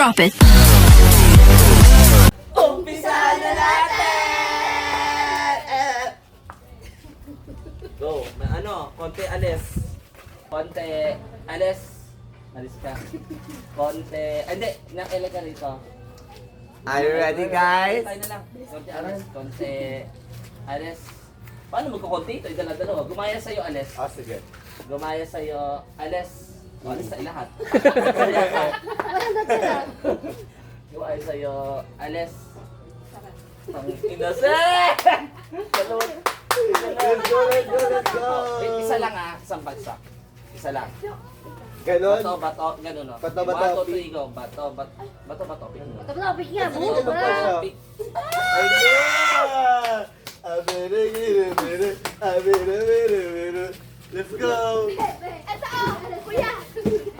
Drop it. Umpisahan na natin! Go. Konti alis. Konti alis. Alis ka. Konti. Hindi. Nakailan ka rito. Are you ready, guys? Tayo na lang. Konti alis. Konti alis. Paano magkukonti ito? Dala-dalawa. Gumaya sa'yo alis. Oh, sige. Gumaya sa'yo alis. O, alis tayo lahat. Gumaya sa'yo alis. Ang inase! Dalawa. Let's go, let's go, let's go! Isa lang isang bagsak. Isa lang. Ganon? Bato, ganun o. Bato, Bato, go. Bato, pick mo. Tapos niya, Ano pa siya? Pick. Ay, yeah! Abere. Let's go! Ito kuya!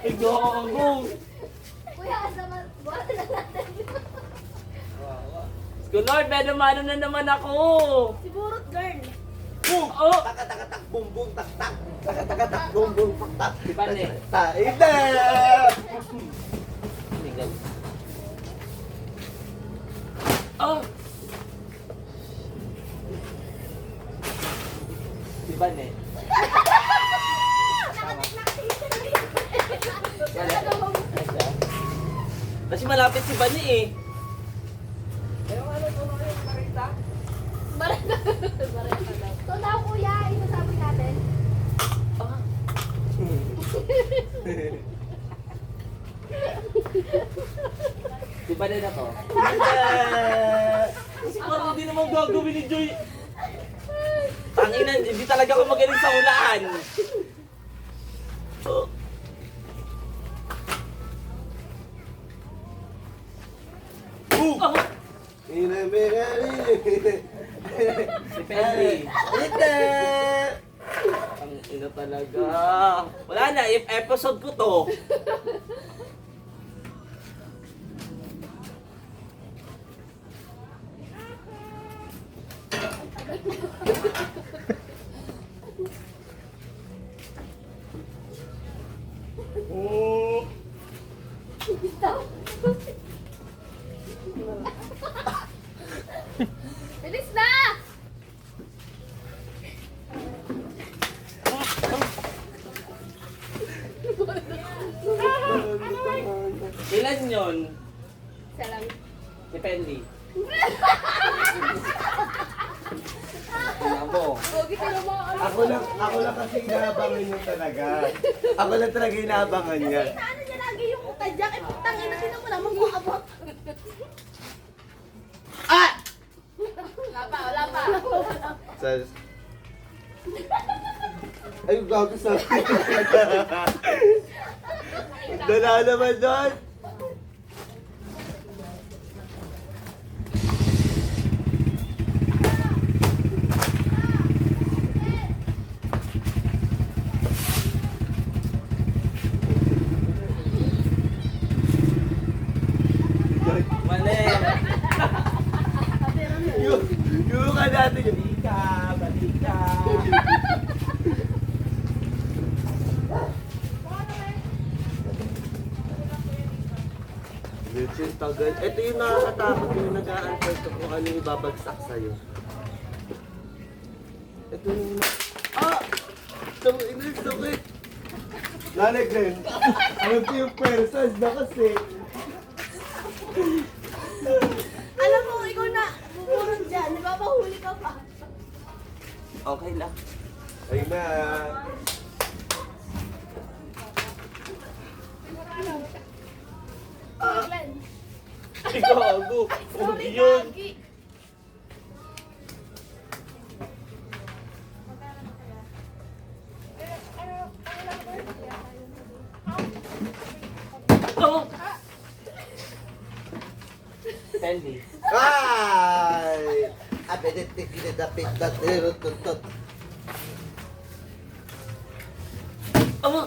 Ay, go! Kuya, buhatin na natin. Good Lord, mano na naman ako! Si Burot Girl. Boom! Oh! Tak, boom, boom, tak, tak. Tak, boom, boom, tak, tak. Diba, ne? Ide! Oh! Diba, ne? Kasi malapit si Bani eh. Ito daw kuya, isasabi natin. Di ba na to? Kasi parang hindi naman gagawin ni Joy. Tanginan, hindi talaga ako magaling sa hulaan. Oh. Oh. Si Penny. Ide! Ang ina talaga. Wala na, episode ko to. Oh. Bilis na! Ilan yun? Isa lang. Si Penny. Abo. Huwag ka naman ano. Ako lang kasi inaabangan niya talaga. Ako lang talaga inaabangan niya. Ano niya lagi yung tadyak? Eh, tangin na sino mo naman kung abot. Ah! Wala pa. Sas. Ay, gago sa Dala naman doon. Mali. Yung ka natin yun. Balika. Lechon tagal. Ito yung nakakatakot yung nag-a-answer ko kung ano yung babagsak sa'yo. Ito yung sakit! Nanay Glenn, alam ko yung persons na kasi. Alam mo, ikaw na bubulong dyan. Nagpapahuli ka pa. Okay lang. Ay na. Glenn. Ikaw, Ago. Sorry, Yun. Gagi. Oh! Penny. Ay! Abedetik kinedapit na tirututot. Oh!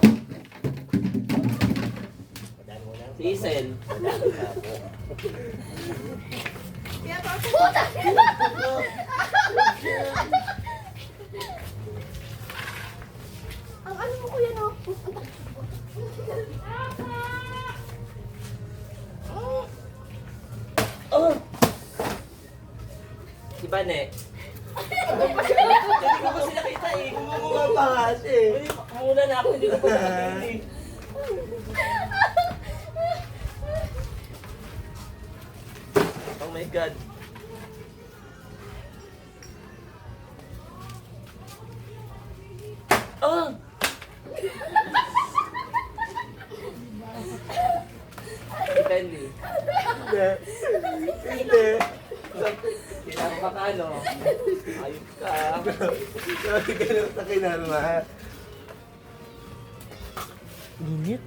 Si Isel. Puta! Ang ano mo kuya no? Bane. Hindi ko kasi nakita eh. Bumubunga pa nga siya eh. Hindi, muna na ako, hindi ko pa nakita eh. Oh my God. Oh! Depende. Hindi. Hindi. Kailangan ka ano. Ayos ka. Sabi ka lang sa kinarma. Ginit?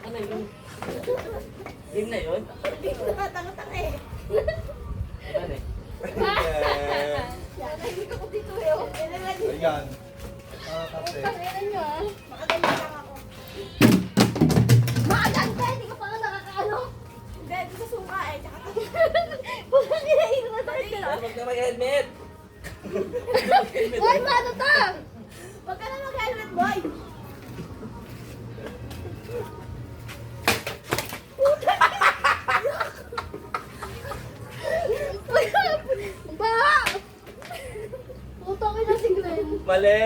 Ano yun? Yun na yun? Hindi ko nakatanga-tanga eh. Ano eh? Hindi ko dito eh. Ayan. Kape. Tanginan nyo ah. Makaganyan lang ako. Makaganda! Hindi ka pa nga nakakaano. Hindi, ito sa suka eh. Tsaka Pulang inaino na tayo ka. Huwag na mag-helmet! Boy, paano to? Huwag ka na mag-helmet, boy. Ang baha! Putang ina si Glenn. Mali!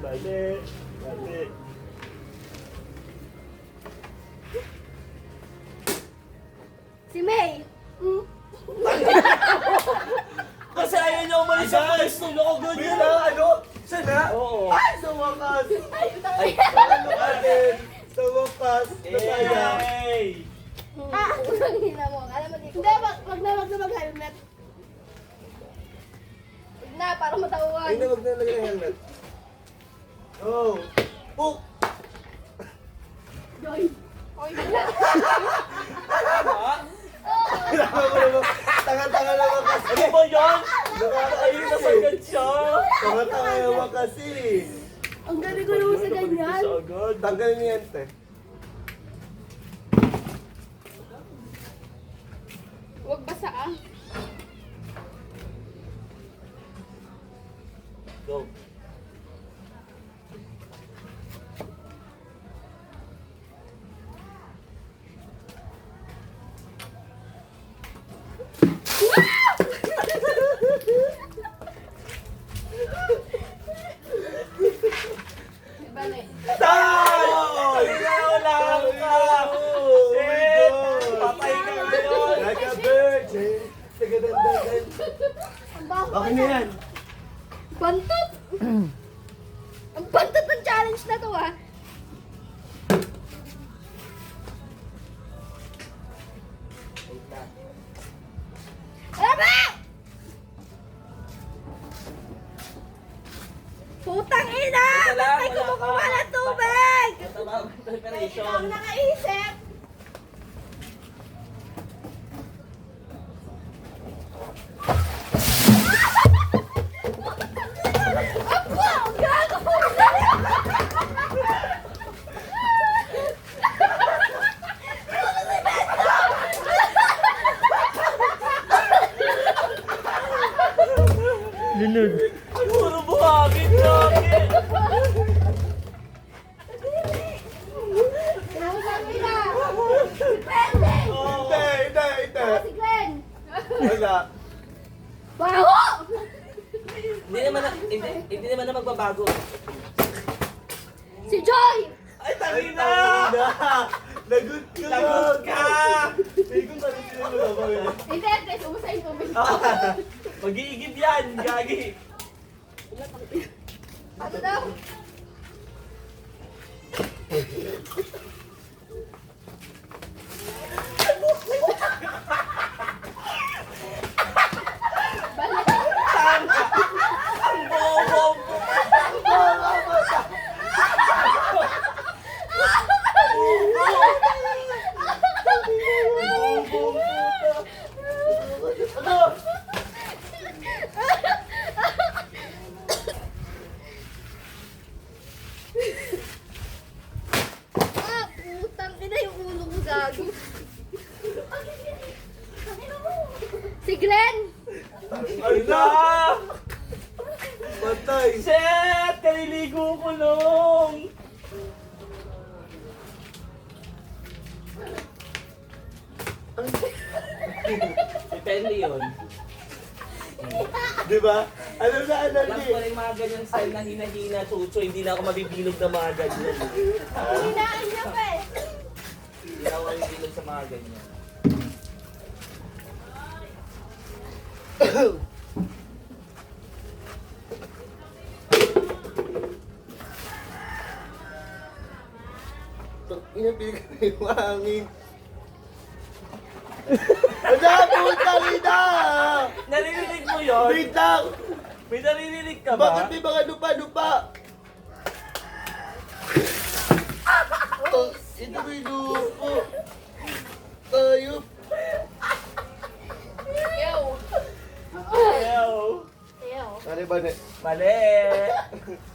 Bale. Bale. Si May. Kasi ayaw niya umalis sa pwesto. Loko Wait ganyan. na, ano? Siya na? Oo. Ay, sa wakas! Ay, Ano natin? Sa wakas! Nasaya! Yay! Ah, ang hina mo. Alam mo, di ko. Hindi, wag na mag-helmet. Wag na, para matauhan. Ay, na, wag na lagay ng helmet. Oh! Puk! Joy. Oy, wala. Kailangan mo naman, tanga-tanga naman kasi. Ano ba yan? Nakakaayos Ayun na kasi. agad siya. Tanga-tanga naman kasi. Ang galing ko naman sa ganyan. Sa agad. Tanggalin niyan, te. Wag basa ah. Go. Bale. Tay! Wala ka! Oh my Shit! God! Patay ka ngayon! Like a virgin. Taga-dandagan. Ang baho Okay na yan. Bantot! Ang bantot ng challenge na to ah. Ano ba? Putang ina! Ito lang, Ba't may wala kumukuha ka. ng tubig? Ito ba ang preparation? Ikaw nakaisip. Ako! Ang gago! Puro buhangin namin! Sinasabi na! Depende! Hindi, hindi, hindi. Si Glenn! Wala. Baho! Hindi naman na magbabago. Si Joy! Ay, tangin na! Lagot ka! Lagot ka! Hindi ko pa rin sila magawa. Hindi, guys, umusa yung tubig. Mag-iigib yan, gagi! Ano daw? Ang bobo! Ah, putang ina yung ulo ko gago. Si Glenn! Ay na! Patay. Shit! Kaliligo ko lang! Depende yun. Di ba? Alam na, Alam alam ko rin mga ganyan style na hina-hina, chucho, hindi na ako mabibilog na mga ganyan. Hinaan niya pa eh. Hindi na ako mabibilog sa mga ganyan. Ina, binigay yung hangin. Wala, puta, Rita! Naririnig mo yun? Wait lang! May naririnig ka Bakit ba? may mga lupa-lupa? Oh, ito may lupo. Ayop. Ew. Ayaw. Ew. Ano ba na? Mali.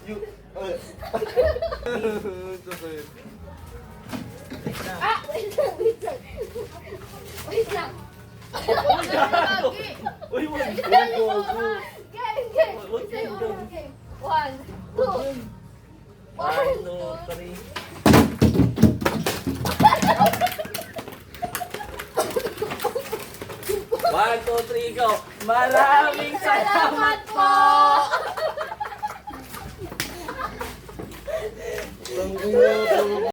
You... Ah! Wait lang, wait lang. Wait lang. Uy, wag. Game, game. Wag Say yun, all game. 1, 2. 1, 2, 3. One, two, three, go! Maraming salamat po! Tangina,